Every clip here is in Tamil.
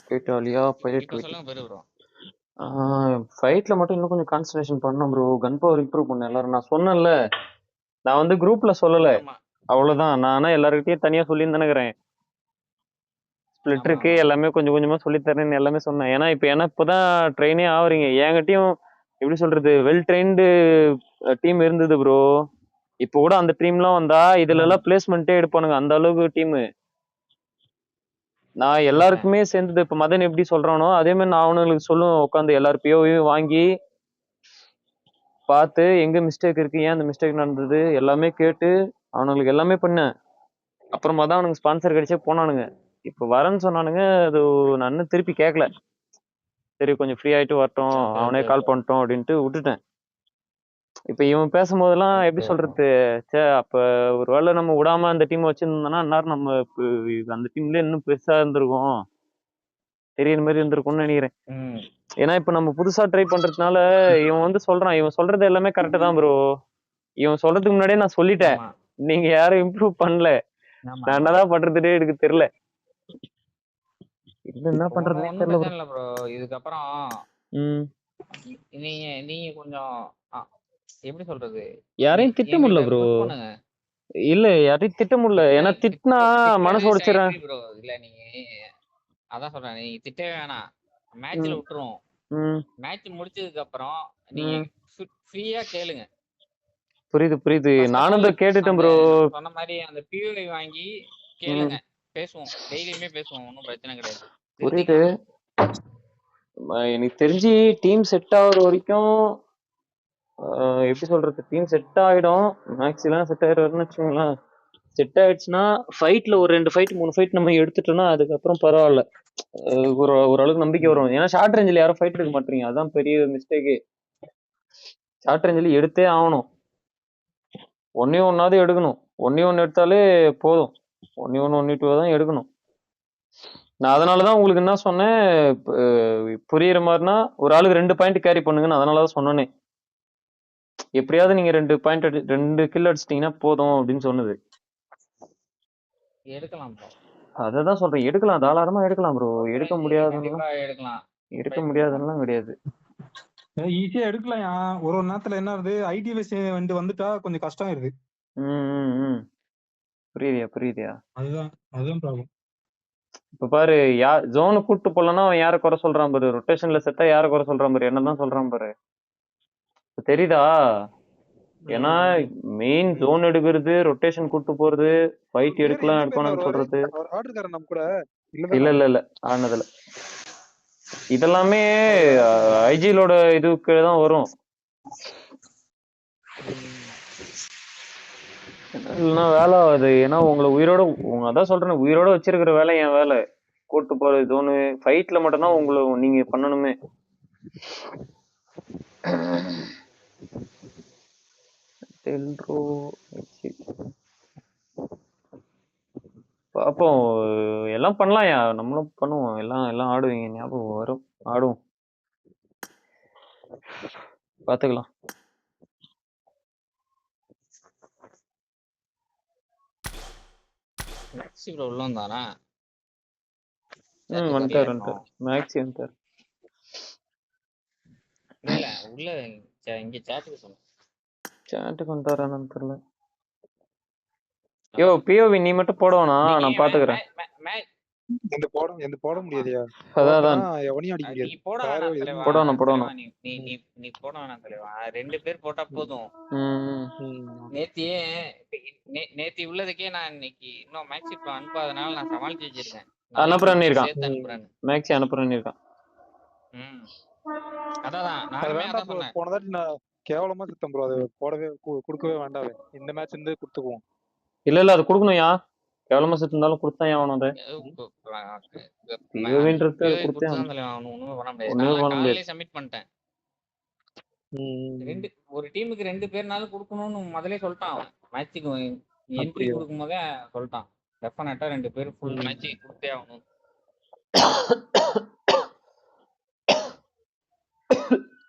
போயிட்டு வழியா பைலட் இப்ப சொல்லுங்க பெரு ப்ரோ. ஃபைட்ல மட்டும் இன்னும் கொஞ்சம் கான்சன்ட்ரேஷன் பண்ணணும் ப்ரோ. கன் பவர் இம்ப்ரூவ் பண்ண எல்லாரும். நான் சொன்னேன்ல, நான் வந்து குரூப்ல சொல்லல, ஆமா அவ்வளவுதான். நானா எல்லாருக்கிட்டையும் தனியா சொல்லியிருந்தேனுக்கிறேன். ஸ்பிளிட் ஆமா இருக்கு, ஆமா. எல்லாமே கொஞ்சம் கொஞ்சமா சொல்லித்தரேன்னு எல்லாமே சொன்னேன். ஏன்னா இப்ப ஏன்னா இப்பதான் ட்ரெயினே ஆகுறீங்க. என்கிட்டயும் எப்படி சொல்றது, வெல் ட்ரெயின்டு டீம் இருந்தது ப்ரோ. இப்போ கூட அந்த டீம்லாம் வந்தா இதுல எல்லாம் பிளேஸ்மெண்ட்டே எடுப்பானுங்க, அந்த அளவுக்கு டீம். நான் எல்லாருக்குமே சேர்ந்தது. இப்ப மதன் எப்படி சொல்றானோ அதே மாதிரி நான் அவனுங்களுக்கு சொல்லுவேன், உட்காந்து எல்லாரும் பிஓவையும் வாங்கி பார்த்து எங்க மிஸ்டேக் இருக்கு, ஏன் அந்த மிஸ்டேக் நடந்தது எல்லாமே கேட்டு அவனுங்களுக்கு எல்லாமே பண்ணேன். அப்புறமா தான் அவனுக்கு ஸ்பான்சர் கிடைச்சே போனானுங்க. இப்ப வரேன்னு சொன்னானுங்க, அது நான் இன்னும் திருப்பி கேட்கல. சரி கொஞ்சம் ஃப்ரீ ஆயிட்டு வரட்டும், அவனே கால் பண்ணிட்டோம் அப்படின்ட்டு விட்டுட்டேன். இப்ப இவன் பேசும்போதெல்லாம் எப்படி சொல்றது, சே அப்ப ஒருவேளை நம்ம விடாம அந்த டீம் வச்சிருந்தோம்னா இந்நேரம் நம்ம அந்த டீம்ல இன்னும் பெருசா இருந்திருக்கும், தெரியற மாதிரி இருந்திருக்கும்னு நினைக்கிறேன். ஏன்னா இப்ப நம்ம புதுசா ட்ரை பண்றதுனால இவன் வந்து சொல்றான், இவன் சொல்றது எல்லாமே கரெக்ட் தான் ப்ரோ. இவன் சொல்றதுக்கு முன்னாடியே நான் சொல்லிட்டேன், நீங்க யாரும் இம்ப்ரூவ் பண்ணல, நான் என்னதான் பண்றதுன்னே எனக்கு தெரியல. என்ன பண்றதுன்னே தெரியல ப்ரோ. இதுக்கப்புறம் நீங்க நீங்க கொஞ்சம் எப்படி சொல்றது, யாரையும் திட்ட முடியல ப்ரோ. இல்ல யாரையும் திட்ட முடியல, ஏன்னா திட்டினா மனசு உடைச்சிடறேன் ப்ரோ. இல்ல நீங்க அதான் சொல்றேன், நீங்க திட்டவே வேணாம், மேட்ச்ல விட்டுருவோம். மேட்ச் முடிச்சதுக்கு அப்புறம் நீங்க ஃப்ரீயா கேளுங்க. புரியுது புரியுது, நானும் இத கேட்டுட்டேன் ப்ரோ. சொன்ன மாதிரி அந்த பியூஐ வாங்கி கேளுங்க, பேசுவோம், டெய்லியுமே பேசுவோம், ஒன்றும் பிரச்சனை கிடையாது. புரியுது. எனக்கு தெரிஞ்சு டீம் செட் ஆகுற வரைக்கும் எப்படி சொல்றது, டீம் செட் ஆயிடும், மேக்ஸிலாம் செட் ஆயிடுவாருன்னு வச்சுக்கோங்களேன். செட் ஆயிடுச்சுன்னா ஃபைட்ல ஒரு 2 ஃபைட் 3 ஃபைட் நம்ம எடுத்துட்டோம்னா அதுக்கப்புறம் பரவாயில்ல, ஓரளவுக்கு நம்பிக்கை வரும். ஏன்னா ஷார்ட் ரேஞ்சில் யாரும் ஃபைட் எடுக்க மாட்டீங்க, அதான் பெரிய மிஸ்டேக்கு. ஷார்ட் ரேஞ்சில் எடுத்தே ஆகணும், ஒன்னே ஒன்னாவது எடுக்கணும். ஒன்னே ஒன்று எடுத்தாலே போதும், ஒன்னே ஒன்று 2 தான் எடுக்கணும். நான் அதனாலதான் உங்களுக்கு என்ன சொன்னேன், புரியுற மாதிரினா ஒரு ஆளுக்கு 2 பாயிண்ட் கேரி பண்ணுங்கன்னு அதனாலதான் சொன்னேனே. எப்படியாவது நீங்க 2 கில் அடிச்சிட்டீங்கன்னா போதும் அப்படின்னு சொன்னது. எடுக்கலாம் ப்ரோ, அததான் சொல்றேன், எடுக்கலாம், தாராளமா எடுக்கலாம் ப்ரோ. எடுக்க முடியாதுன்னா எடுக்கலாம், எடுக்க முடியாதுன்னா கிடையாது, ஈஸியா எடுக்கலாம். ஒரு நேரத்துல என்ன ஆகுது, ஐடி வந்துட்டா கொஞ்சம் கஷ்டம் இருக்கு. புரியுதியா புரியுதியா, அதுதான் ப்ராப்ளம். இப்ப பாரு, ஜோனு கூட்டு போலன்னா அவன் யார குறை சொல்றான் பாரு, ரொட்டேஷன்ல செத்தா யார குறை சொல்றான் பாரு, என்னதான் சொல்றான் பாரு, தெரியுதா? ஏன்னா மெயின் ஜோன் எடுக்கிறது, ரொட்டேஷன் கூட்டு போறது, ஃபைட் எடுக்கலாம் எடுக்கணும்னு சொல்றது. இல்ல இல்ல இல்ல ஆனதுல இதெல்லாமே ஐஜிலோட இதுக்கு தான் வரும். இல்லைன்னா வேலை ஆகுது. ஏன்னா உங்களை உயிரோட அதான் சொல்றேன், உயிரோட வச்சிருக்கிற வேலை என் வேலை. கூட்டு போறது ஜோனு ஃபைட்ல மட்டும்தான் உங்களை நீங்க பண்ணணுமே. பாப்போம், எல்லாம் பண்ணலாம்யா, நம்மளும் பண்ணுவோம், எல்லாம் எல்லாம் ஆடுவீங்க, ஞாபகம் வரும், ஆடுவோம், பாத்துக்கலாம். உள்ள வந்தானா? வந்துட்டார் மேக்ஸி வந்துட்டார். இல்ல உள்ள இங்க சாட்டுக்கு சொன்னேன், சாட்டுக்கு வந்துட்டாரான்னு தெரியல. யோ பிஓவி நீ மட்டும் போடுவானா, நான் பாத்துக்கிறேன். போட முடியாதியா, அதான் எவனையும் அடிக்க முடியாது. நீ போட வேணாம் போடணும். நீ போட வேணாம் தலைவா, 2 பேர் போட்டா போதும். நேத்தி உள்ளதுக்கே நான் இன்னைக்கு இன்னும் மேக்ஸி அனுப்பாதனால நான் சமாளிச்சு வச்சிருக்கேன். அனுப்புறேன்னு இருக்கான், மேக்ஸி அனுப்புறேன்னு இருக்கான். அதான் போனதாட்டி நான் கேவலமா சுத்தம் ப்ரோ, அது போடவே கொடுக்கவே வேண்டாவே, இந்த மேட்ச் இருந்து கொடுத்துக்குவோம். இல்ல அது கொடுக்கணும்யா, கேவலமா செத்து இருந்தாலும் கொடுத்தான் ஆகணும். அது பிஓவின்றது சப்மிட் பண்ணிட்டேன். ஒரு டீமுக்கு 2 பேர்னாலும் கொடுக்கணும்னு முதல்ல சொல்லிட்டான், மேட்சுக்கு என்ட்ரி கொடுக்கும் போதே சொல்லிட்டான், டெஃபினட்டா 2 பேர் ஃபுல் மேட்ச் கொடுத்தே ஆகணும்.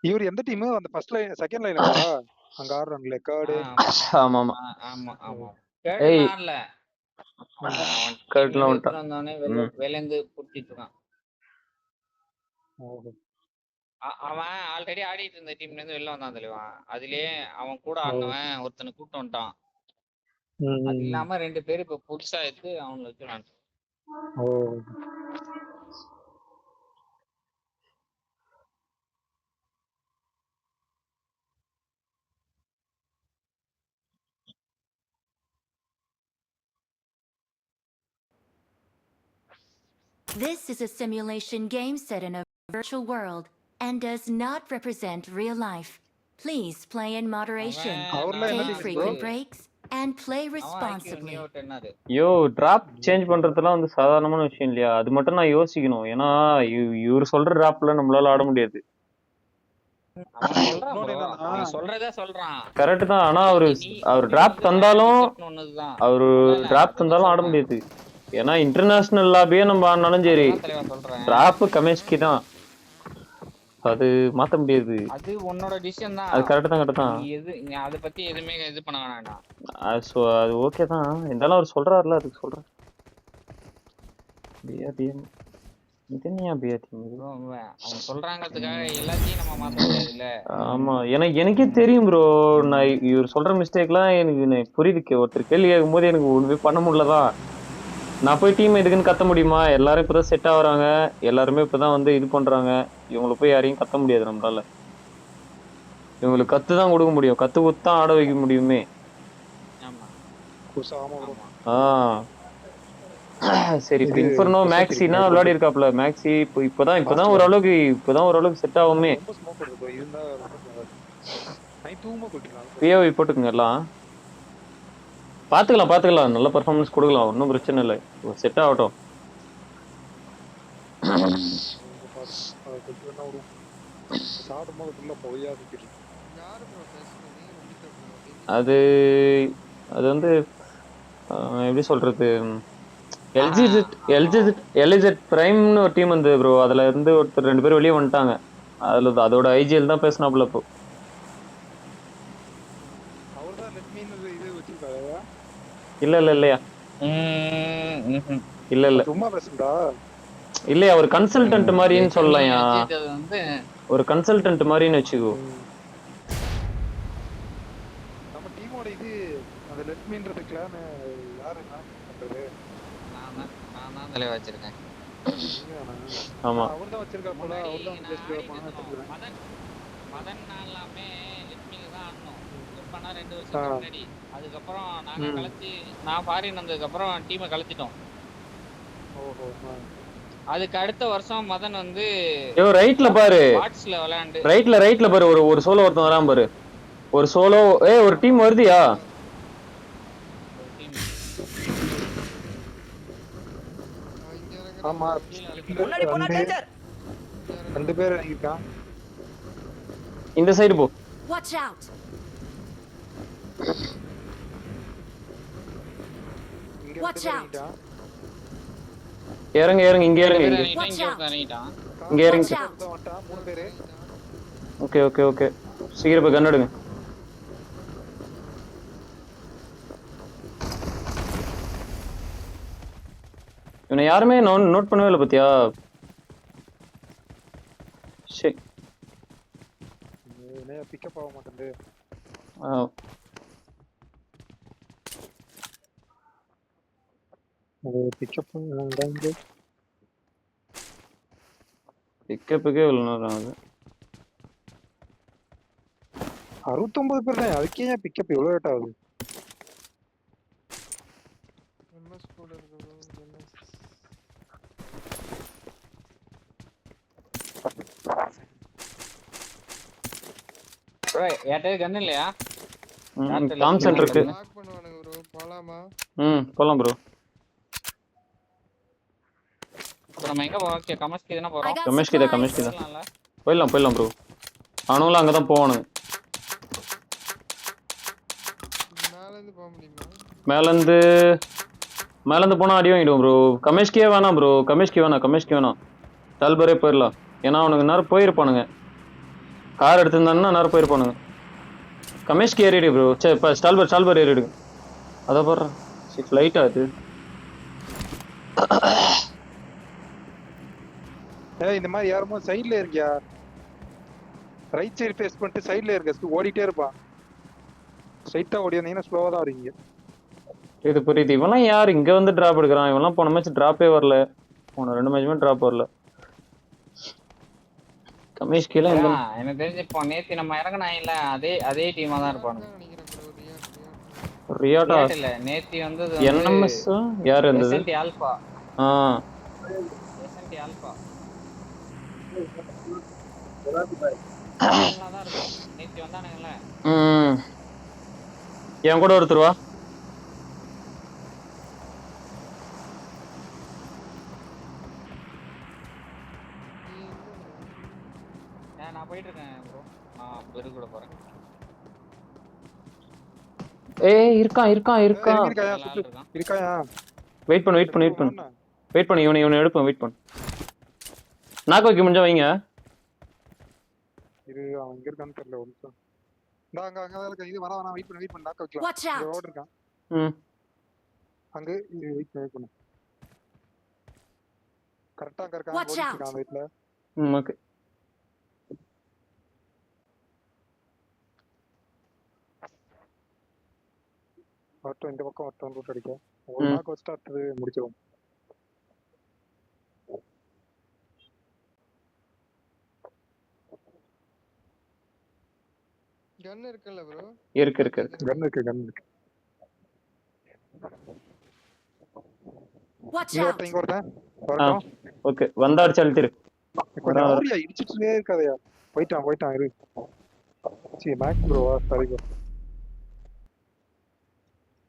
இவர் எந்த டீம், அந்த ஃபர்ஸ்ட் லைன் செகண்ட் லைனுக்கா? அங்க ஆடுறாங்கல்ல கார்டு. ஆமா ஆமா ஆமா ஆமா ஏய் ஆடல அவன் கரெக்ட்லாம் டீம்ல வந்துட்டான். வந்தோடனே ம் வெளிலேருந்து புடிச்சிட்டு இருக்கான். ஓஹோ. அவன் ஆல்ரெடி ஆடிட்டு இருந்த டீம்ல இருந்து வெளில வந்தான் தெளிவா. அதுலயே அவன் கூட ஓ. ஆடினவன் ஒருத்தனை கூப்பிட்டு வந்துட்டான். ம், அது ம். இல்லாம 2 பேர் இப்ப புதுசா எடுத்து அவங்களை வச்சு விளையாண்டு. ஓ. This is a simulation game set in a virtual world and does not represent real life. Please play in moderation, அவர்லாம் என்ன take team bro? frequent breaks, and play அவன் IQ responsibly. நியூ டென்னாரு. யோ டிராப் சேஞ்ச் பண்றதுலாம் வந்து சாதாரணமான விஷயம் இல்லையா? அது மட்டும் நான் யோசிக்கணும். ஏன்னா இவர் சொல்ற டிராப்ல நம்மளால ஆட முடியாது. அவன் சொல்றான் இன்னொன்னு bro. என்னன்னா அவன் சொல்றதே சொல்றான். கரெக்ட் தான். ஆனா அவரு அவர் நீ டிராப் வந்து தந்தாலும் டிக்கெட் ஒண்ணுதான். அவரு இல்ல டிராப் அதுதான் தந்தாலும் ஆட சொல்றேன். முடியாது. ஏன்னா இன்டர்நேஷனல் லாபியே நம்ம ஆடினாலும் சரி அதுதான் தெளிவா சொல்றேன். டிராப் கமேஷ்கி தான். அது மாத்த முடியாது. அது உன்னோட டிசிஷன் தான். அது கரெக்ட் தான். நீ அதை பத்தி எதுவுமே இது பண்ண வேணாம். அது ஓகே தான். இருந்தாலும் அவர் சொல்றாருல அதுக்கு சொல்றேன். அவன் சொல்றாங்கிறதுக்காக எல்லாத்தையும் நம்ம மாத்த முடியாதுல்ல. ஆமா எனக்கே தெரியும் ப்ரோ. நான் இவர் சொல்ற மிஸ்டேக்லாம் எனக்கு புரியுது. ஒருத்தர் கேள்வி கேட்கும் போது எனக்கு ஒண்ணுமே பண்ண முடியலதான். நான் போய் டீம் எதுக்குன்னு கத்த முடியுமா? எல்லாரும் இப்பதான் செட் ஆகுறாங்க. எல்லாருமே இப்பதான் வந்து இது பண்றாங்க. இவங்களை போய் யாரையும் கத்த முடியாது நம்மளால. இவங்களுக்கு கத்து தான் கொடுக்க முடியும். கத்து கொடுத்தான் ஆட வைக்க முடியுமே. சரி இப்ப இன்ஃபர்னோ மேக்ஸினா விளையாடி இருக்காப்ல. மேக்ஸி இப்பதான் ஓரளவுக்கு செட் ஆகுமே. பிஓவி போட்டுக்குங்க எல்லாம். பாத்துக்கலாம் நல்ல பெர்ஃபார்மன்ஸ் கொடுக்கலாம். ஒன்றும் பிரச்சனை இல்லை. செட் ஆகட்டும். அது வந்து எப்படி சொல்றது, எல்இசெட் பிரைம்னு ஒரு டீம் வந்து ப்ரோ. அதுல இருந்து ஒருத்தர் 2 பேர் வெளியே வந்துட்டாங்க. அதோட ஐஜிஎல் தான் பேசினாப்ல இப்போ. இல்லையா இல்லையா ஒரு கன்சல்டன்ட் மாதிரின்னு சொல்லலாம். ஒரு கன்சல்டன்ட் மாதிரின்னு வச்சுக்கோ. வச்சிருக்கேன். ஆமா மதன் எல்லாமே லெட்மில தான் ஆடணும். பண்ணா 2 வருஷம் முன்னாடி. அதுக்கப்புறம் நாங்க கலத்தி நான் ஃபாரின் வந்ததுக்கு அப்புறம் டீமை கலத்திட்டோம். அதுக்கு அடுத்த வருஷம் மதன் வந்து ரைட்ல பாரு, வாட்ஸ்ல விளையாண்டு ரைட்ல பாரு ஒரு சோலோ ஒருத்தன் வரான் பாரு. ஒரு சோலோ ஒரு டீம் வருதுயா. ஆமா முன்னாடி போனா டேஞ்சர். 2 பேர் இறங்கிட்டான். இந்த சைடு போ. Watch out. Watch out. இறங்க இங்க இறங்க. இங்க இறங்க. 3 பேர். ஓகே சீக்கிரம் போய் கன் எடுங்க. இவனை யாருமே நோட் பண்ணவே இல்லை பத்தியா? சரி பிக்கப் ஆக மாட்டேங்குது. பிக்கப்புக்கே இவ்வளவு நேரம் ஆகுது. 69 பேர் தான். அதுக்கே ஏன் பிக்கப் இவ்வளவு லேட் ஆகுது? கன் இல்லையா? தாம்சன் இருக்கு. போலாம் ப்ரோ. நம்ம எங்க போறோம்? கமஸ்கி தான போறோம். கமஸ்கி தான் போயிடலாம் ப்ரோ. அவனுங்களும் அங்கதான் போவானுங்க. மேலேருந்து போனா அடி வாங்கிடுவோம் ப்ரோ. கமேஷ்கே வேணாம் ப்ரோ. கமேஷ்கி வேணாம். டால்பரே போயிடலாம். ஏன்னா அவனுக்கு நேரம் போயிருப்பானுங்க. கார் எடுத்திருந்தானுன்னா நேரம் போயிருப்பானுங்க. கமேஷ்க்கு ஏறிடு ப்ரோ. சரி இப்போ ஸ்டால்பர் ஏறிடுங்க. அதை போடுறேன். சரி ஃப்ளைட் ஆகுது. ஏய் இந்த மாதிரி யாருமோ சைடுல இருக்கியா? ரைட் சைடு ஃபேஸ் பண்ணிட்டு சைடுல இருக்க, ஓடிட்டே இருப்பான். ஸ்ட்ரைட்டா ஓடி வந்தீங்கன்னா ஸ்லோவா தான் வருவீங்க. இது புரியுது. இவெல்லாம் யார் இங்க வந்து டிராப் எடுக்கிறான்? இவெல்லாம் போன மேட்ச் டிராப்பே வரல. போன 2 மேட்சுமே டிராப் வரல. கமேஷ் கீழே எங்க எனக்கு தெரிஞ்சு இப்போ நேத்து நம்ம இறங்கினாங்கல்ல அதே டீமா தான் இருப்பானுங்க. ரியாட்டா இல்ல நேத்தி வந்தது என்எம்எஸ் யார் இருந்தது? SND alpha. ஆ எஸ்என்டி ஆல்பா நல்லா தான் இருக்கும். நேத்தி வந்தானுங்கல்ல. ம் என் கூட ஒருத்தர் வா. நான் போயிட்டு இருக்கேன் ப்ரோ. நான் பெரு கூட போறேன். ஏய் இருக்கான். இருக்காயா? இருக்காயா? வெயிட் பண்ணு. இவனை எடுப்பேன். வெயிட் பண்ணு. நாக்கு வைக்க முடிஞ்சா வைங்க. இது அவன் எங்க இருக்கான்னு தெரியல. ஒரு நிமிஷம். அங்க இருக்க. இது வரா வெயிட் பண்ணு நாக்க வைக்கலாம். Watch out! ரோட் இருக்கான். ம் அங்க வெயிட் பண்ணு. கரெக்ட்டா அங்க இருக்கான். Watch ஓடிட்டு out! இருக்கான் வெயிட்ல. ம் ஓகே. ஆட்டோ இந்த பக்கம் ஆட்டோ ரூட் அடிக்க. ஒரு நாக்கு வச்சுட்டு அடுத்தது முடிச்சிரும். கன் இருக்குல்ல ப்ரோ? இருக்கு. கன் இருக்கு. Watch இங்க out! ஒருத்தன் வரட்டும். ஓகே வந்தா அடிச்சு அழுத்திரு. கொஞ்சம் ஓரியா இடிச்சிட்டே இருக்காதயா. போயிட்டான் இரு. சீ மேக்ஸ் ப்ரோவா? Sorry bro.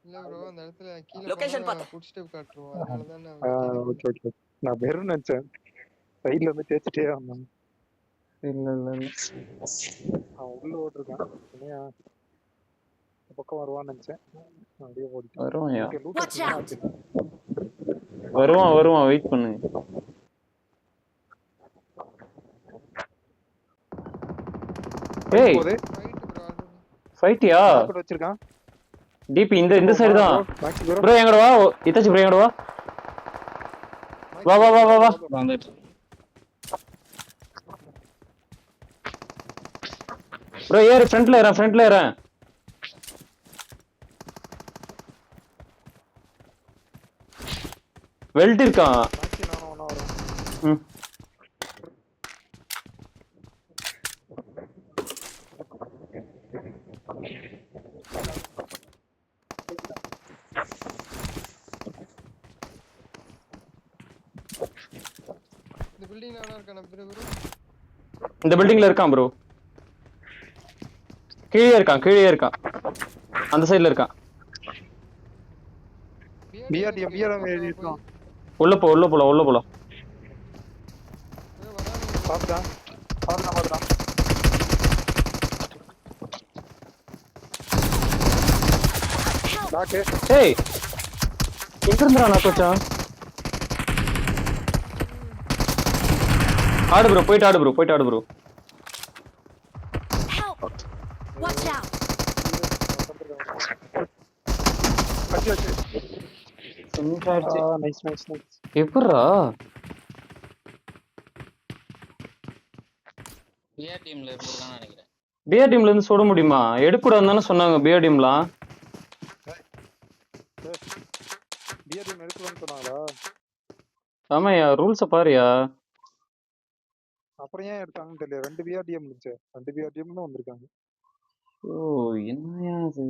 இல்ல ப்ரோ அந்த இடத்துல கீழ Location போனா பார்த்தேன். ஃபுட் ஸ்டெப் காட்டுறோம். அதனால தான் நான் ஓகே. நான் வெறும் நினைச்சேன். சைடுல இருந்து தேய்ச்சிட்டே வந்தான். இல்ல அவன் உள்ள ஓட்டிருக்கான். என்னையா இந்த பக்கம் வருவான்னு நினைச்சேன். அப்படியே ஓடிட்டான். வருவான்யா. Okay loot Watch out! வருவான். வெயிட் பண்ணு. ஏய் ஃபைட் ப்ரோ. ஃபைட்டியா? கூட வச்சிருக்கான். டிபி இந்த சைடு தான். Maths bro. ப்ரோ எங்கட வா. இத்தாச்சி ப்ரோ எங்கட வா. வா. வந்துட்டு ப்ரோ ஏறு. ஃப்ரண்ட்ல ஏறேன். வெல்ட் இருக்கான். மேக்ஸ் நானும் ஒண்ணா வரேன். ம் இந்த பில்டிங்ல வேணா இருக்கானே ப்ரோ? இந்த பில்டிங்ல இருக்கான் ப்ரோ. கீழே இருக்கான். அந்த சைடுல இருக்கான். பிஆர்டிஎம் எழுதி இருக்கான். உள்ள போலாம். ப்ரோ வரானே. பாத்துட்டான். டாக்கு. ஏய் எங்க இருந்துடா நான் கோச்சான்? போயிட்டு ஆடு ப்ரோ. Help! Watch out! அச்சு. சென்ட்ராச்சு. நைஸ். எப்படிரா? பிஆர் டீம்ல இருந்துதான் நினைக்கிறேன். பிஆர் டீம்ல இருந்து சுட முடியுமா? எடுக்கூடாதுன்னு தானே சொன்னாங்க பிஆர் டீம்லாம். பிஆர்டிஎம் எடுக்கலாம்னு சொன்னாங்களா? ஆமாயா ரூல்ஸை பாருயா. அப்புறம் ஏன் எடுத்தாங்கன்னு தெரியல. 2 பிஆர்டிஎம் இருந்துச்சு. 2 பிஆர்டிஎம் தான் வந்திருக்காங்க. ஓ என்னையா அது?